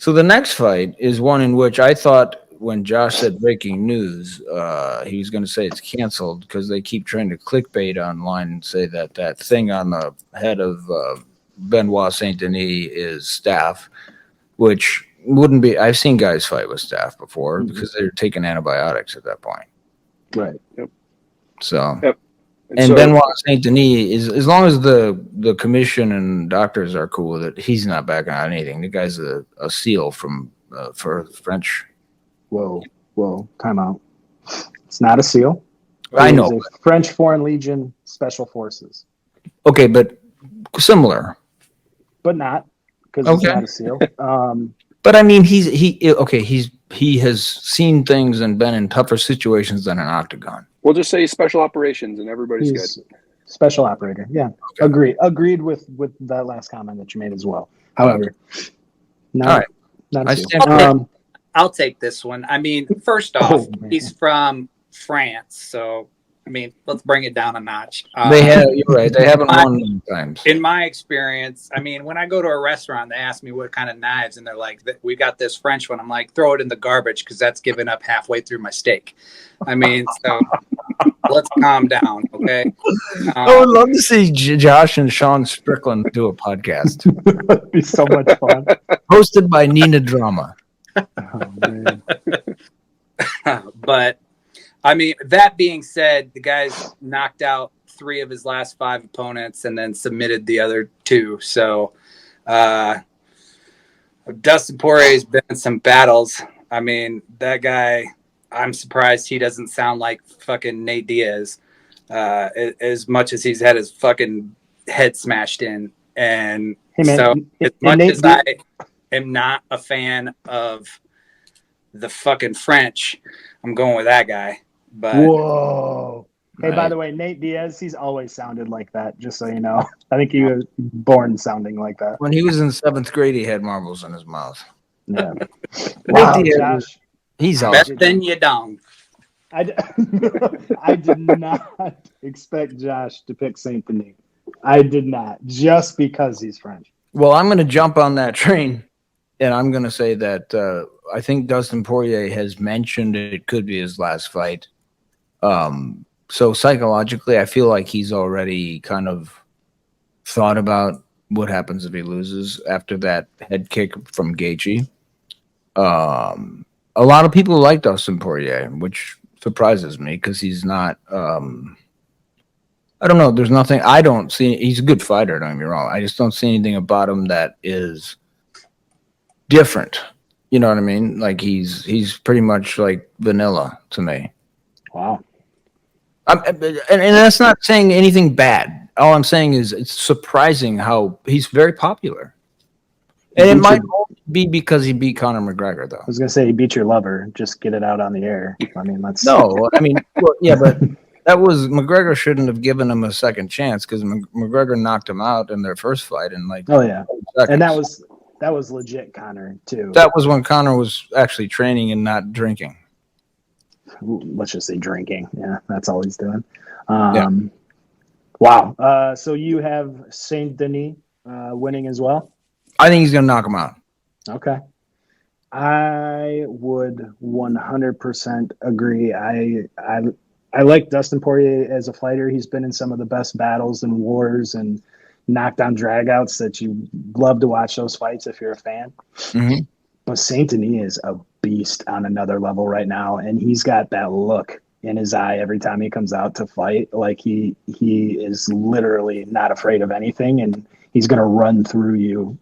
So the next fight is one in which I thought when Josh said breaking news, he was going to say it's canceled because they keep trying to clickbait online and say that that thing on the head of Benoit Saint Denis is staph, which wouldn't be. I've seen guys fight with staph before because they're taking antibiotics at that point. Right. Yep. So. Yep. And so, Benoit Saint Denis is, as long as the commission and doctors are cool with it, he's not backing on anything. The guy's a SEAL from for French. Whoa. Time out. It's not a SEAL. I know. It's a French Foreign Legion Special Forces. Okay, but similar. But not, because it's not a SEAL. But I mean, he has seen things and been in tougher situations than an octagon. We'll just say special operations and everybody's good. Special operator. Yeah. Okay. Agreed with that last comment that you made as well. However, not a SEAL. I'll take this one. I mean, first off, he's from France, so I mean, let's bring it down a notch. You're right. They haven't won many times. In my experience, I mean, when I go to a restaurant, they ask me what kind of knives, and they're like, "We got this French one." I'm like, "Throw it in the garbage because that's given up halfway through my steak." I mean, so let's calm down, okay? I would love to see Josh and Sean Strickland do a podcast. That'd be so much fun. Hosted by Nina Drama. Oh, man. But I mean, that being said, the guy's knocked out 3 of his last 5 opponents and then submitted the other 2. So Dustin Poirier's been in some battles. I mean, that guy, I'm surprised he doesn't sound like fucking Nate Diaz as much as he's had his fucking head smashed in. And hey man, so as much as I am not a fan of the fucking French, I'm going with that guy. But whoa. Hey, by the way, Nate Diaz, he's always sounded like that, just so you know. I think he was born sounding like that. When he was in 7th grade, he had marbles in his mouth. Yeah. Wow, Josh. He's better than you don't. I did not expect Josh to pick Saint Denis. I did not, just because he's French. Well, I'm going to jump on that train, and I'm going to say that I think Dustin Poirier has mentioned it could be his last fight. So psychologically, I feel like he's already kind of thought about what happens if he loses after that head kick from Gaethje. A lot of people like Dustin Poirier, which surprises me because he's not. I don't know. There's nothing. I don't see. He's a good fighter. Don't get me wrong. I just don't see anything about him that is different. You know what I mean? Like he's pretty much like vanilla to me. Wow. And that's not saying anything bad. All I'm saying is it's surprising how he's very popular. And it might only be because he beat Conor McGregor, though. I was going to say he beat your lover. Just get it out on the air. I mean, that's... No, I mean, well, yeah, but that was... McGregor shouldn't have given him a second chance because McGregor knocked him out in their first fight in like... Oh, yeah. seconds. And that was legit Conor, too. That was when Conor was actually training and not drinking. Let's just say drinking. Yeah, that's all he's doing. Yeah. Wow. So you have Saint Denis winning as well? I think he's going to knock him out. Okay. I would 100% agree. I like Dustin Poirier as a fighter. He's been in some of the best battles and wars and knockdown dragouts that you love to watch those fights if you're a fan. Mm-hmm. But Saint Denis is a beast on another level right now, and he's got that look in his eye every time he comes out to fight. Like he is literally not afraid of anything, and he's going to run through you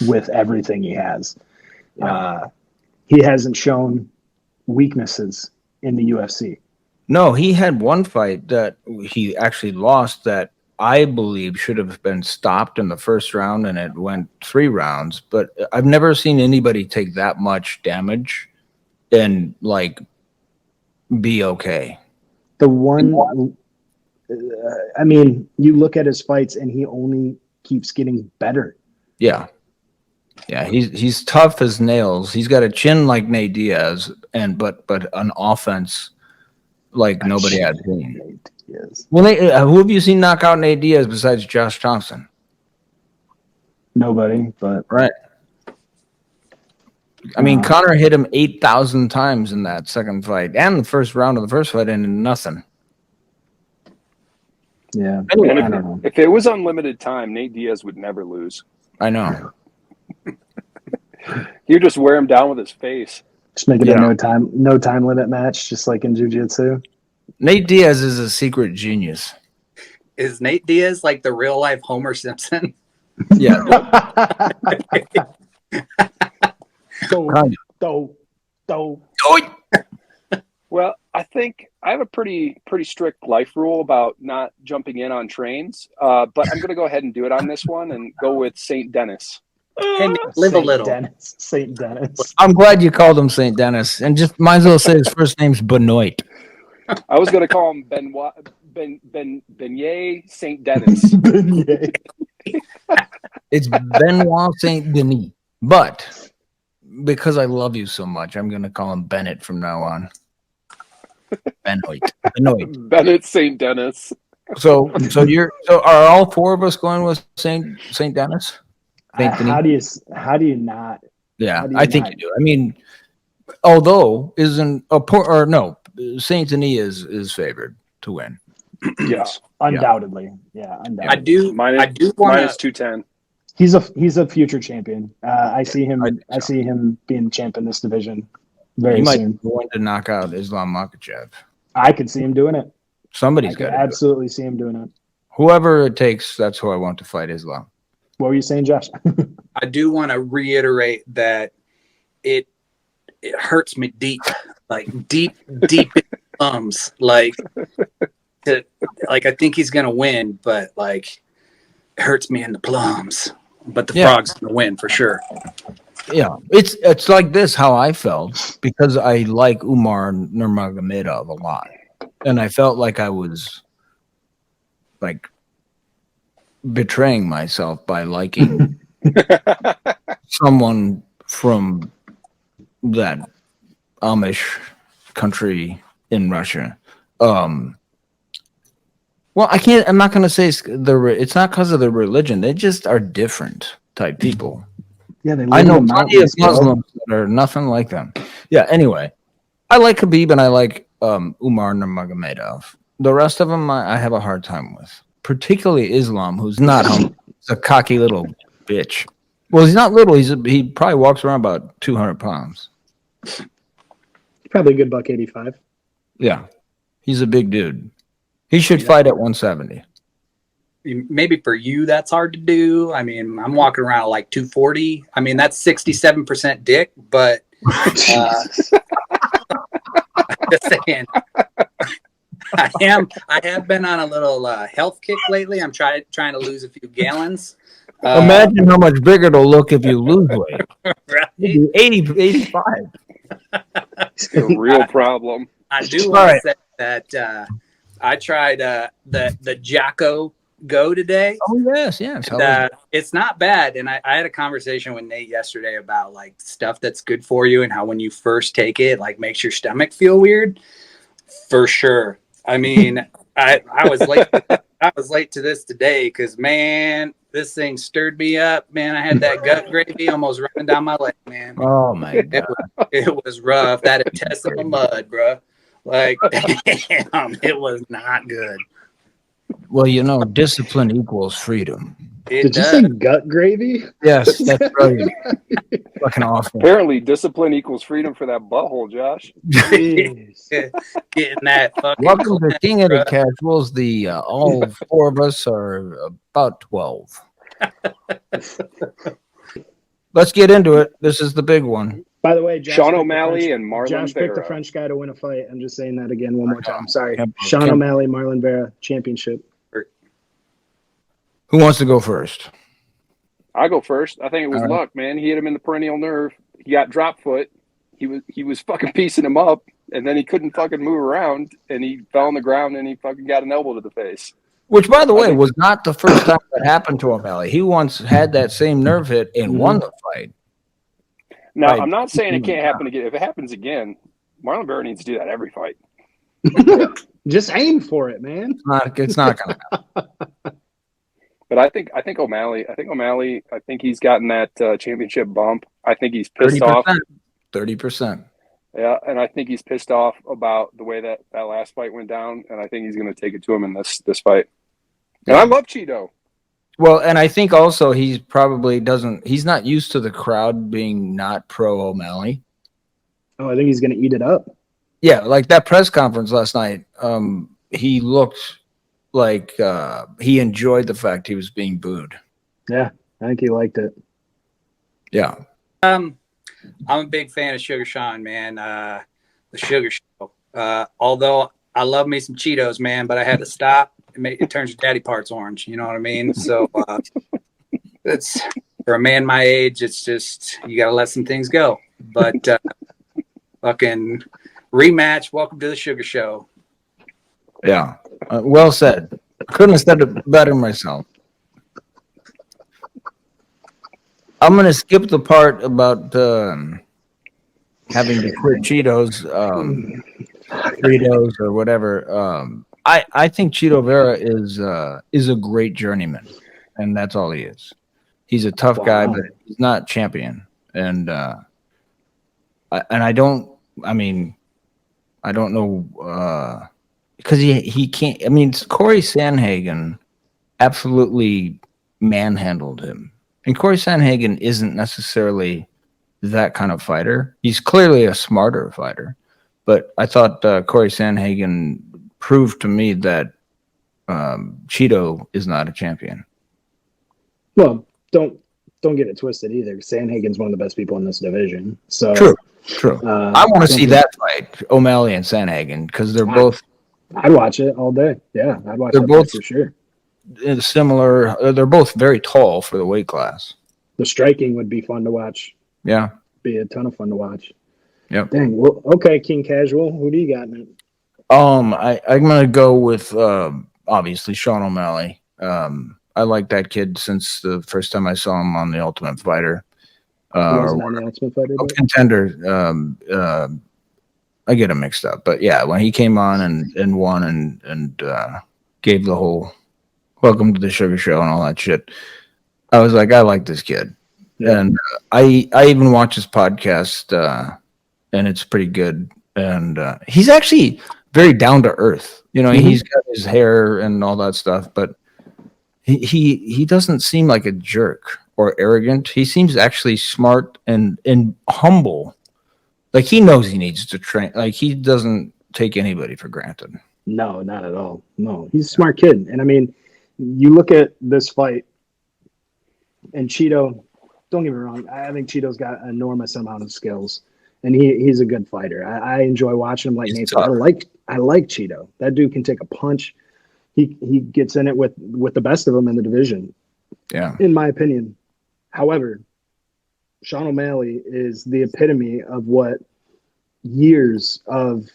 with everything he has. Yeah. He hasn't shown weaknesses in the UFC. No, he had one fight that he actually lost that I believe should have been stopped in the first round, and it went 3 rounds. But I've never seen anybody take that much damage and like be okay. The one, I mean, you look at his fights, and he only keeps getting better. Yeah, he's tough as nails. He's got a chin like Nate Diaz, but an offense like nobody had seen. Yes. Well, who have you seen knock out Nate Diaz besides Josh Thompson? Nobody, but right. I mean, Uh-huh. Connor hit him 8,000 times in that second fight and the first round of the first fight, and nothing. Yeah, Anyway, And I don't know. if it was unlimited time, Nate Diaz would never lose. I know. He'd just wear him down with his face. Just make it Yeah. a no time limit match, just like in jiu-jitsu. Nate Diaz is a secret genius. Is Nate Diaz like the real life Homer Simpson? Yeah. Well, I think I have a pretty strict life rule about not jumping in on trains, but I'm going to go ahead and do it on this one and go with St. Dennis. Hey, man, live a little. Saint Dennis. I'm glad you called him St. Dennis, and just might as well say his first name's Benoit. I was going to call him Beignet St. Dennis. It's Benoit St. Denis, but because I love you so much, I'm going to call him Bennett from now on. Benoit. Bennett St. Dennis. So are all four of us going with St. Dennis? How do you not? Yeah, how do you I think not? you do. I mean, although isn't a poor or no, Saint Denis is favored to win. Yes. Undoubtedly. Yeah, undoubtedly. I do want minus 210. He's a future champion. I see him being champ in this division very He might soon. be going to knock out Islam Makhachev. I could see him doing it. Somebody's I could got to absolutely see him doing it. Whoever it takes, that's who I want to fight Islam. What were you saying, Josh? I do want to reiterate that it hurts me deep in the thumbs. Like I think he's gonna win, but like it hurts me in the plums. But the frog's gonna win for sure. Yeah, it's like this how I felt because I like Umar Nurmagomedov a lot, and I felt like I was like betraying myself by liking someone from that Amish country in Russia. Well, I'm not going to say it's not because of the religion. They just are different type people. Yeah, they live I know in the plenty of mountains, bro. Muslims that are nothing like them. Yeah. Anyway, I like Khabib and I like Umar Nurmagomedov. The rest of them, I have a hard time with, particularly Islam, who's not humble. He's a cocky little bitch. Well, he's not little. He probably walks around about 200 pounds. Probably a good $185. Yeah, he's a big dude. He should fight at 170. Maybe for you that's hard to do. I mean, I'm walking around at like 240. I mean, that's 67% dick, but I'm just saying. I have been on a little health kick lately. I'm trying to lose a few gallons. Imagine how much bigger it'll look if you lose weight. Right? 80, 85. It's a real problem. I do want to say that I tried the Jacko Go today. Oh yes. And, it's not bad. And I had a conversation with Nate yesterday about like stuff that's good for you and how when you first take it, like makes your stomach feel weird. For sure. I mean, I was late. I was late to this today because man, this thing stirred me up. Man, I had that gut gravy almost running down my leg. Man, Oh my god. it was rough. That intestinal mud, bro. Like, damn, it was not good. Well, discipline equals freedom. Did you say gut gravy? Yes, that's brilliant. Fucking awful. Apparently, discipline equals freedom for that butthole, Josh. Jeez. Getting that fucking. Welcome to King of the Casuals. All four of us are about 12. Let's get into it. This is the big one. By the way, Josh Sean picked O'Malley and Marlon Josh picked the Vera. French guy to win a fight. I'm just saying that again one more time. Sorry. Yep. Sean O'Malley, Marlon Vera, championship. Who wants to go first? I go first. I think it was All right. luck, man. He hit him in the perennial nerve. He got drop foot. He was fucking piecing him up, and then he couldn't fucking move around, and he fell on the ground, and he fucking got an elbow to the face. Which, by the way, was not the first time that happened to O'Malley. He once had that same nerve hit and won the fight. Now, Right. I'm not saying it can't happen again. If it happens again, Marlon Vera needs to do that every fight. Just aim for it, man. It's not going to happen. But I think O'Malley. I think he's gotten that championship bump. I think he's pissed 30%. off 30%. Yeah, and I think he's pissed off about the way that last fight went down, and I think he's going to take it to him in this fight. And I love Cheeto. Well, and I think also he's not used to the crowd being not pro O'Malley. Oh, I think he's going to eat it up. Yeah, like that press conference last night, he looked like he enjoyed the fact he was being booed. Yeah, I think he liked it. Yeah. I'm a big fan of Sugar Sean, man. The Sugar Show. Although I love me some Cheetos, man, but I had to stop. It turns your daddy parts orange. You know what I mean? So it's for a man my age. It's just you got to let some things go. But fucking rematch. Welcome to the Sugar Show. Yeah. Well said. Couldn't have said it better myself. I'm going to skip the part about having to quit Cheetos, Fritos, or whatever. I think Cheeto Vera is a great journeyman, and that's all he is. He's a tough guy, but he's not champion. And I don't know because he can't. I mean, Corey Sandhagen absolutely manhandled him. And Corey Sandhagen isn't necessarily that kind of fighter. He's clearly a smarter fighter. But I thought Corey Sandhagen proved to me that Cheeto is not a champion. Well, don't get it twisted either. Sandhagen's one of the best people in this division. So True. I want to see that fight, O'Malley and Sandhagen, because they're both. I'd watch it all day. Yeah, I'd watch it both for sure. Similar. They're both very tall for the weight class. The striking would be fun to watch. Yeah, be a ton of fun to watch. Yep. Dang. Well, okay, King Casual. Who do you got, man? I'm gonna go with obviously Sean O'Malley. I like that kid since the first time I saw him on The Ultimate Fighter. On The Ultimate Fighter. Contender. I get him mixed up, but yeah, when he came on and won and gave the whole welcome to the Sugar Show and all that shit, I was like, I like this kid. Yeah. And I even watch his podcast, and it's pretty good. And he's actually very down to earth. You know, he's got his hair and all that stuff, but he doesn't seem like a jerk or arrogant. He seems actually smart and humble. Like he knows he needs to train. Like he doesn't take anybody for granted. No, not at all. No, he's a smart kid. And I mean, you look at this fight, and Cheeto, don't get me wrong, I think Cheeto's got an enormous amount of skills, and he's a good fighter. I enjoy watching him. Like Nate said, I like Cheeto. That dude can take a punch. He gets in it with the best of them in the division. Yeah, in my opinion. However, Sean O'Malley is the epitome of what years of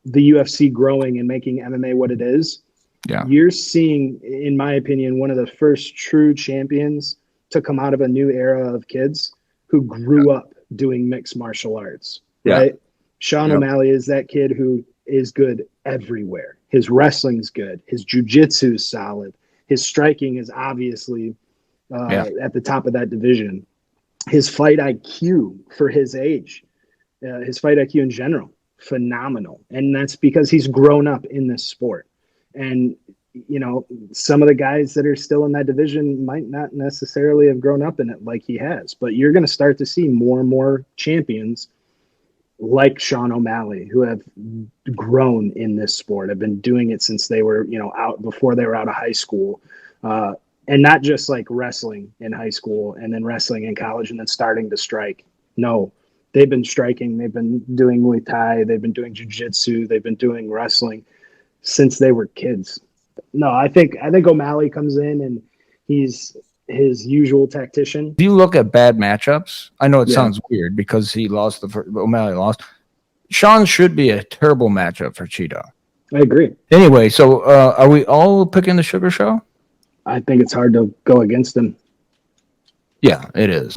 the UFC growing and making MMA what it is. Yeah. You're seeing, in my opinion, one of the first true champions to come out of a new era of kids who grew up doing mixed martial arts, right? Sean O'Malley is that kid who is good everywhere. His wrestling's good. His jiu-jitsu is solid. His striking is obviously at the top of that division. His fight IQ for his age, his fight IQ in general, phenomenal. And that's because he's grown up in this sport. And, you know, some of the guys that are still in that division might not necessarily have grown up in it like he has. But you're going to start to see more and more champions like Sean O'Malley who have grown in this sport, have been doing it since they were, you know, before they were out of high school. And not just like wrestling in high school and then wrestling in college and then starting to strike. No, they've been striking. They've been doing Muay Thai. They've been doing jiu-jitsu. They've been doing wrestling since they were kids. No, I think O'Malley comes in and he's his usual tactician. If you look at bad matchups, I know it sounds weird because he lost O'Malley lost. Sean should be a terrible matchup for Cheeto. I agree. Anyway, so are we all picking the Sugar Show? I think it's hard to go against him. Yeah, it is.